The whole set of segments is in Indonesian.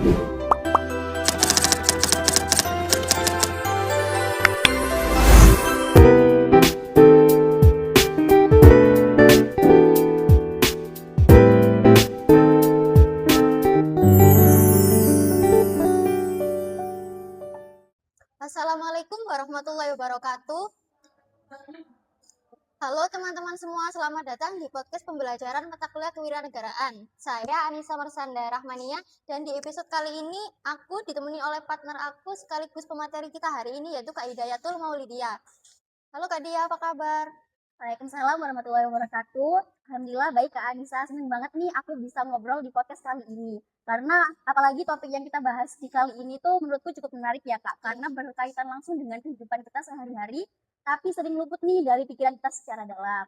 Assalamualaikum warahmatullahi wabarakatuh. Halo teman-teman semua, selamat datang di podcast pembelajaran mata kuliah kewirausahaan. Saya Anissa Marsanda Rahmania, dan di episode kali ini aku ditemani oleh partner aku sekaligus pemateri kita hari ini, yaitu Kak Hidayatul Maulidia. Halo Kak Dia, apa kabar? Waalaikumsalam warahmatullahi wabarakatuh. Alhamdulillah baik Kak Anissa, senang banget nih aku bisa ngobrol di podcast kali ini. Karena apalagi topik yang kita bahas di kali ini tuh menurutku cukup menarik ya Kak, karena berkaitan langsung dengan kehidupan kita sehari-hari, tapi sering luput nih dari pikiran kita secara dalam.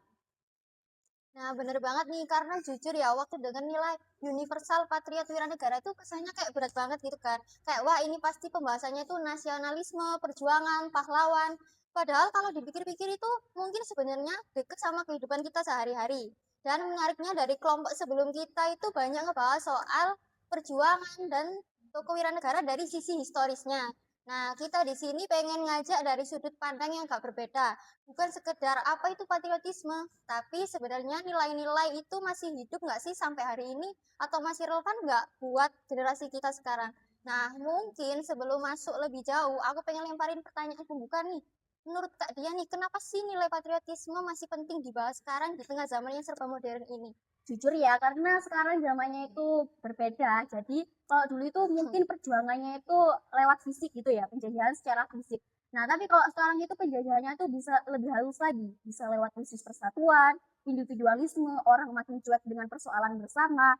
Nah, bener banget nih, karena jujur ya, waktu dengan nilai universal patriot wiranegara itu kesannya kayak berat banget gitu kan. Kayak, wah ini pasti pembahasannya itu nasionalisme, perjuangan, pahlawan. Padahal kalau dipikir-pikir itu mungkin sebenarnya deket sama kehidupan kita sehari-hari. Dan menariknya dari kelompok sebelum kita itu banyak ngebahas soal perjuangan dan tokoh wiranegara dari sisi historisnya. Nah, kita di sini pengen ngajak dari sudut pandang yang gak berbeda. Bukan sekedar apa itu patriotisme, tapi sebenarnya nilai-nilai itu masih hidup nggak sih sampai hari ini? Atau masih relevan nggak buat generasi kita sekarang? Nah, mungkin sebelum masuk lebih jauh, aku pengen lemparin pertanyaan pembuka nih. Menurut Kak Dia nih, kenapa sih nilai patriotisme masih penting dibahas sekarang di tengah zaman yang serba modern ini? Jujur ya, karena sekarang zamannya itu berbeda. Jadi kalau dulu itu mungkin perjuangannya itu lewat fisik gitu ya, penjajahan secara fisik. Nah, tapi kalau sekarang itu penjajahannya itu bisa lebih halus lagi, bisa lewat krisis persatuan, individualisme, orang makin cuek dengan persoalan bersama.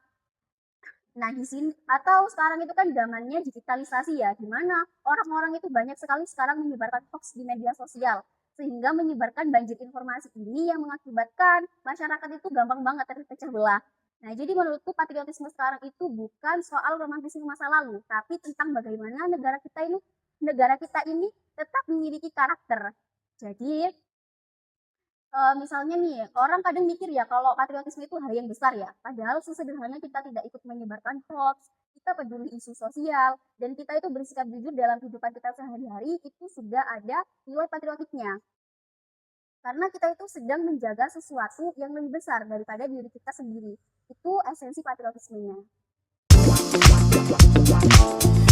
Nah, di sini atau sekarang itu kan zamannya digitalisasi ya, di mana orang-orang itu banyak sekali sekarang menyebarkan hoax di media sosial, sehingga menyebarkan banjir informasi ini yang mengakibatkan masyarakat itu gampang banget terpecah belah. Nah, jadi menurutku patriotisme sekarang itu bukan soal romantisme masa lalu, tapi tentang bagaimana negara kita ini tetap memiliki karakter. Jadi, misalnya nih, orang kadang mikir ya kalau patriotisme itu hal yang besar ya. Padahal sesederhana kita tidak ikut menyebarkan hoax, kita peduli isu sosial, dan kita itu bersikap jujur dalam kehidupan kita sehari-hari, itu sudah ada nilai patriotiknya. Karena kita itu sedang menjaga sesuatu yang lebih besar daripada diri kita sendiri. Itu esensi patriotismenya.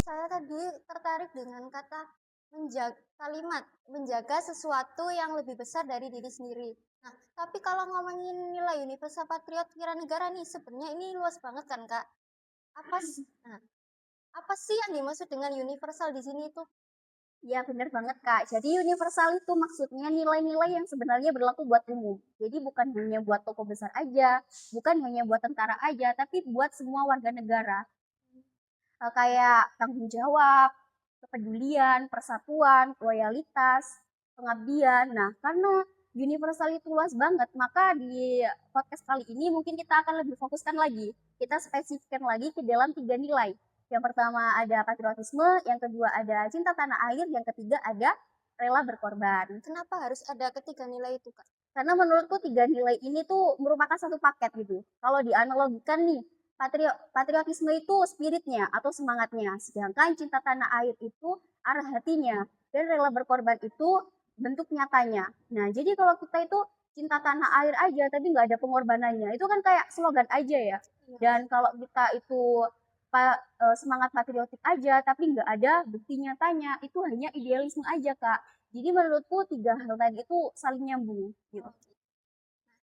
Saya tadi tertarik dengan kata kalimat menjaga sesuatu yang lebih besar dari diri sendiri. Nah, tapi kalau ngomongin nilai universal patriot wiranegara nih, sebenarnya ini luas banget kan, Kak? Nah, apa sih yang dimaksud dengan universal di sini itu? Ya benar banget Kak. Jadi universal itu maksudnya nilai-nilai yang sebenarnya berlaku buat umum. Jadi bukan hanya buat tokoh besar aja, bukan hanya buat tentara aja, tapi buat semua warga negara. Kayak tanggung jawab, kepedulian, persatuan, loyalitas, pengabdian. Nah, karena universal itu luas banget, maka di podcast kali ini mungkin kita akan lebih fokuskan lagi. Kita spesifikkan lagi ke dalam 3 nilai. Yang pertama ada patriotisme, yang kedua ada cinta tanah air, yang ketiga ada rela berkorban. Kenapa harus ada ketiga nilai itu, Kak? Karena menurutku 3 nilai ini tuh merupakan satu paket gitu. Kalau dianalogikan nih, patriotisme itu spiritnya atau semangatnya, sedangkan cinta tanah air itu arah hatinya, dan rela berkorban itu bentuk nyatanya. Nah, jadi kalau kita itu cinta tanah air aja tapi nggak ada pengorbanannya, itu kan kayak slogan aja ya. Dan kalau kita itu semangat patriotik aja tapi nggak ada bukti nyatanya, itu hanya idealisme aja Kak. Jadi menurutku 3 hal tadi itu saling nyambung gitu.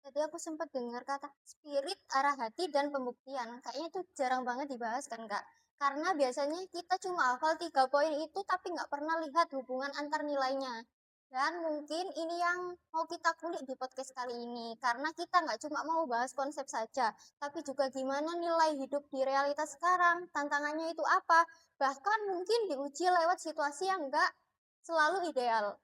Tadi aku sempat dengar kata spirit, arah hati, dan pembuktian. Kayaknya itu jarang banget dibahas kan, Kak? Karena biasanya kita cuma hafal 3 poin itu tapi nggak pernah lihat hubungan antar nilainya. Dan mungkin ini yang mau kita kulik di podcast kali ini. Karena kita nggak cuma mau bahas konsep saja, tapi juga gimana nilai hidup di realitas sekarang, tantangannya itu apa. Bahkan mungkin diuji lewat situasi yang nggak selalu ideal.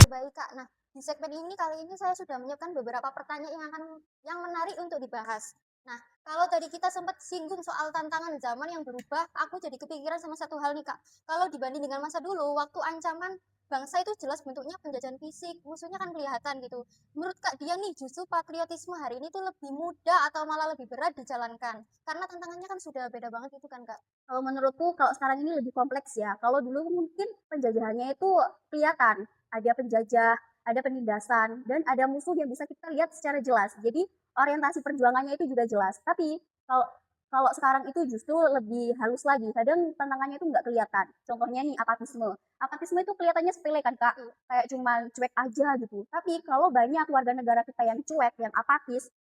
Baik Kak, nah di segmen ini kali ini saya sudah menyiapkan beberapa pertanyaan yang menarik untuk dibahas. Nah, kalau tadi kita sempat singgung soal tantangan zaman yang berubah, aku jadi kepikiran sama satu hal nih Kak. Kalau dibanding dengan masa dulu, waktu ancaman bangsa itu jelas bentuknya penjajahan fisik, musuhnya kan kelihatan gitu. Menurut Kak dia nih, justru patriotisme hari ini tuh lebih mudah atau malah lebih berat dijalankan? Karena tantangannya kan sudah beda banget gitu kan Kak? Kalau menurutku kalau sekarang ini lebih kompleks ya. Kalau dulu mungkin penjajahannya itu kelihatan, ada penjajah, ada penindasan, dan ada musuh yang bisa kita lihat secara jelas. Jadi orientasi perjuangannya itu juga jelas. Tapi kalau kalau sekarang itu justru lebih halus lagi. Kadang tantangannya itu nggak kelihatan. Contohnya nih apatisme. Apatisme itu kelihatannya sepele kan Kak, kayak cuma cuek aja gitu. Tapi kalau banyak warga negara kita yang cuek, yang apatis,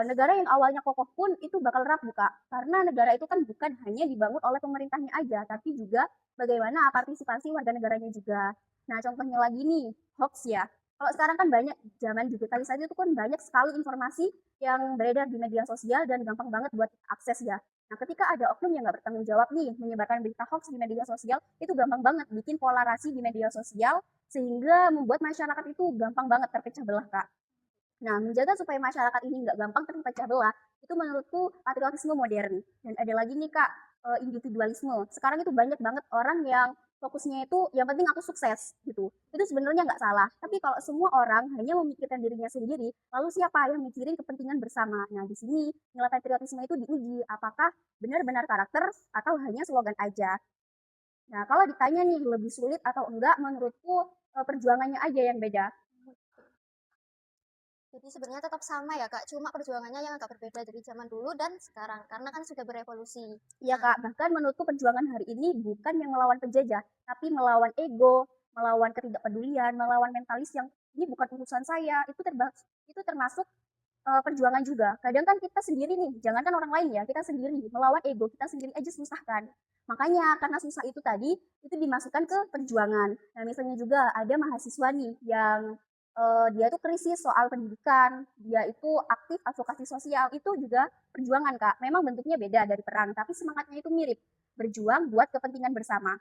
negara yang awalnya kokoh pun itu bakal rapuh Kak. Karena negara itu kan bukan hanya dibangun oleh pemerintahnya aja, tapi juga bagaimana partisipasi warga negaranya juga. Nah, contohnya lagi nih, hoax ya. Kalau sekarang kan banyak zaman digitalisasi itu kan banyak sekali informasi yang beredar di media sosial dan gampang banget buat akses ya. Nah, ketika ada oknum yang nggak bertanggung jawab nih menyebarkan berita hoax di media sosial, itu gampang banget bikin polarasi di media sosial sehingga membuat masyarakat itu gampang banget terpecah belah Kak. Nah, menjaga supaya masyarakat ini nggak gampang terpecah belah, itu menurutku patriotisme modern. Dan ada lagi nih Kak, individualisme. Sekarang itu banyak banget orang yang fokusnya itu yang penting aku sukses gitu. Itu sebenarnya nggak salah. Tapi kalau semua orang hanya memikirkan dirinya sendiri, lalu siapa yang mikirin kepentingan bersama? Nah, di sini nilai patriotisme itu diuji apakah benar-benar karakter atau hanya slogan aja. Nah, kalau ditanya nih lebih sulit atau enggak, menurutku perjuangannya aja yang beda. Jadi sebenarnya tetap sama ya Kak, cuma perjuangannya yang agak berbeda dari zaman dulu dan sekarang, karena kan sudah berevolusi. Iya Kak, bahkan menurutku perjuangan hari ini bukan yang melawan penjajah, tapi melawan ego, melawan ketidakpedulian, melawan mentalis yang ini bukan urusan saya. Itu termasuk perjuangan juga. Kadang kan kita sendiri nih, jangankan orang lain ya, kita sendiri melawan ego, kita sendiri aja susah kan. Makanya karena susah itu tadi, itu dimasukkan ke perjuangan. Nah, misalnya juga ada mahasiswa nih yang dia tuh krisis soal pendidikan, dia itu aktif advokasi sosial, itu juga perjuangan Kak. Memang bentuknya beda dari perang, tapi semangatnya itu mirip. Berjuang buat kepentingan bersama.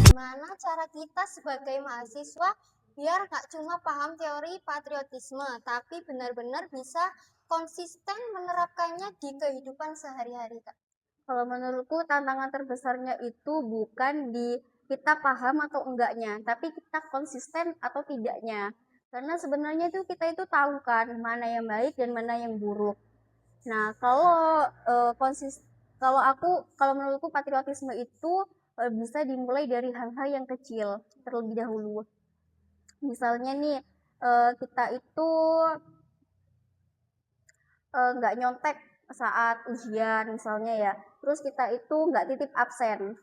Gimana cara kita sebagai mahasiswa biar nggak cuma paham teori patriotisme, tapi benar-benar bisa konsisten menerapkannya di kehidupan sehari-hari, Kak? Kalau menurutku tantangan terbesarnya itu bukan di kita paham atau enggaknya, tapi kita konsisten atau tidaknya. Karena sebenarnya itu kita itu tahu kan mana yang baik dan mana yang buruk. Nah, kalau kalau menurutku patriotisme itu bisa dimulai dari hal-hal yang kecil terlebih dahulu. Misalnya nih kita itu nggak nyontek saat ujian misalnya ya. Terus kita itu nggak titip absen.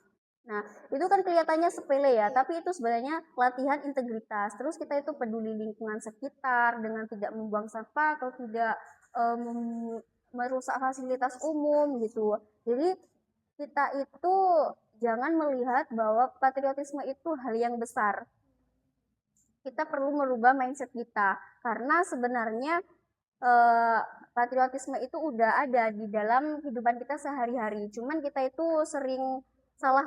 Nah, itu kan kelihatannya sepele ya, tapi itu sebenarnya latihan integritas. Terus kita itu peduli lingkungan sekitar dengan tidak membuang sampah atau tidak merusak fasilitas umum gitu. Jadi kita itu jangan melihat bahwa patriotisme itu hal yang besar. Kita perlu merubah mindset kita karena sebenarnya patriotisme itu udah ada di dalam kehidupan kita sehari-hari. Cuman kita itu sering salah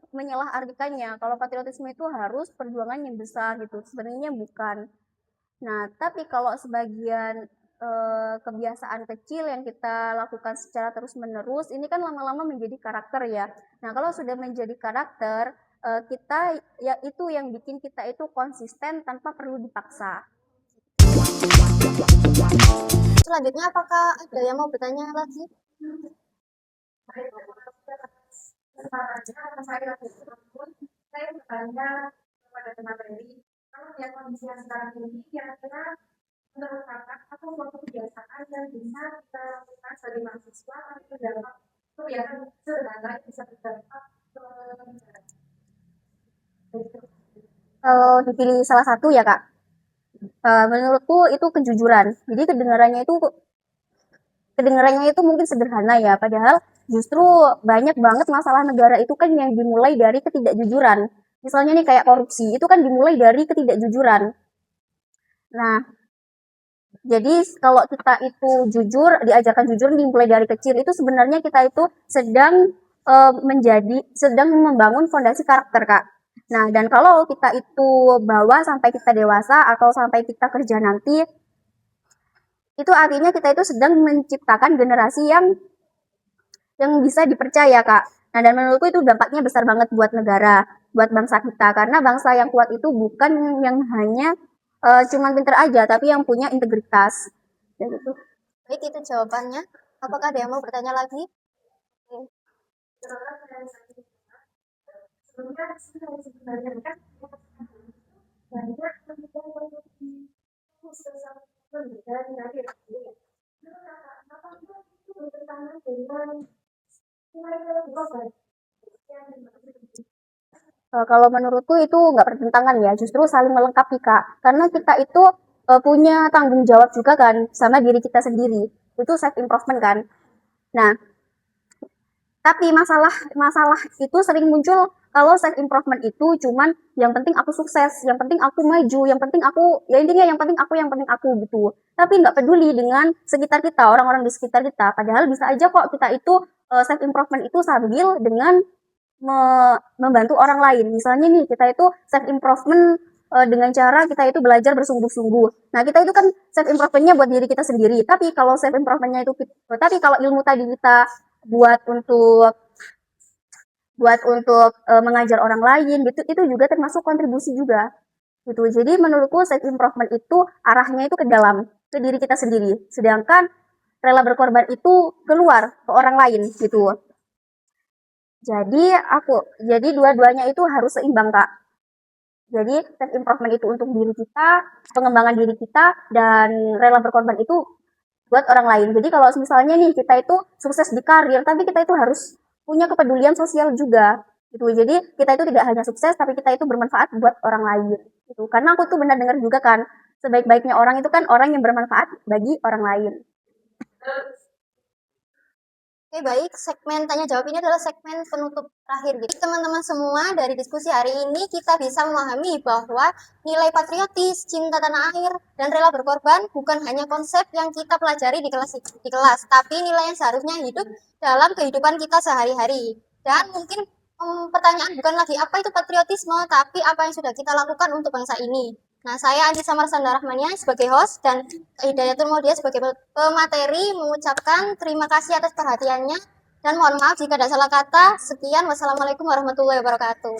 menyalahartikannya. Kalau patriotisme itu harus perjuangan yang besar gitu. Sebenarnya bukan. Nah, tapi kalau sebagian kebiasaan kecil yang kita lakukan secara terus-menerus, ini kan lama-lama menjadi karakter ya. Nah, kalau sudah menjadi karakter, kita ya itu yang bikin kita itu konsisten tanpa perlu dipaksa. Selanjutnya, apakah ada yang mau bertanya lagi? Saya bertanya kepada teman tadi, kalau lihat kondisi yang sekarang ini, kira-kira menurut kakak, apa suatu kebiasaan yang bisa kita lakukan sebagai mahasiswa itu dapat kegiatan sederhana bisa berdampak ke negara? Kalau dipilih salah satu ya kak, menurutku itu kejujuran. Jadi kedengarannya itu mungkin sederhana ya, padahal justru banyak banget masalah negara itu kan yang dimulai dari ketidakjujuran. Misalnya nih kayak korupsi, itu kan dimulai dari ketidakjujuran. Nah, jadi kalau kita itu jujur, diajarkan jujur dimulai dari kecil, itu sebenarnya kita itu sedang membangun fondasi karakter Kak. Nah, dan kalau kita itu bawa sampai kita dewasa atau sampai kita kerja nanti, itu artinya kita itu sedang menciptakan generasi yang bisa dipercaya Kak. Nah, dan menurutku itu dampaknya besar banget buat negara, buat bangsa kita. Karena bangsa yang kuat itu bukan yang hanya cuman pinter aja, tapi yang punya integritas. Dan itu. Baik, itu jawabannya. Apakah ada yang mau bertanya lagi? Oke. Kalau menurutku itu nggak bertentangan ya, justru saling melengkapi Kak. Karena kita itu punya tanggung jawab juga kan sama diri kita sendiri. Itu self improvement kan. Nah, tapi masalah itu sering muncul kalau self improvement itu cuman yang penting aku sukses, yang penting aku maju, yang penting aku ya intinya yang penting aku gitu. Tapi nggak peduli dengan sekitar kita, orang-orang di sekitar kita. Padahal bisa aja kok kita itu self improvement itu sambil dengan membantu orang lain. Misalnya nih kita itu self improvement dengan cara kita itu belajar bersungguh-sungguh. Nah, kita itu kan self improvementnya buat diri kita sendiri. Tapi kalau self improvementnya itu tapi kalau ilmu tadi kita buat untuk mengajar orang lain gitu, itu juga termasuk kontribusi juga gitu. Jadi menurutku self improvement itu arahnya itu ke dalam, ke diri kita sendiri. Sedangkan rela berkorban itu keluar ke orang lain gitu. Jadi dua-duanya itu harus seimbang Kak. Jadi self improvement itu untuk diri kita, pengembangan diri kita, dan rela berkorban itu buat orang lain. Jadi kalau misalnya nih kita itu sukses di karir, tapi kita itu harus punya kepedulian sosial juga gitu. Jadi kita itu tidak hanya sukses, tapi kita itu bermanfaat buat orang lain gitu. Karena aku tuh benar dengar juga kan, sebaik-baiknya orang itu kan orang yang bermanfaat bagi orang lain. Oke, baik. Segmen tanya jawab ini adalah segmen penutup terakhir. Jadi teman-teman semua, dari diskusi hari ini kita bisa memahami bahwa nilai patriotis, cinta tanah air, dan rela berkorban bukan hanya konsep yang kita pelajari di kelas, tapi nilai yang seharusnya hidup dalam kehidupan kita sehari-hari. Dan mungkin pertanyaan bukan lagi apa itu patriotisme, tapi apa yang sudah kita lakukan untuk bangsa ini. Nah, saya Anissa Marsanda Rahmania sebagai host dan Hidayatul Maudia sebagai pemateri mengucapkan terima kasih atas perhatiannya dan mohon maaf jika ada salah kata. Sekian, wassalamualaikum warahmatullahi wabarakatuh.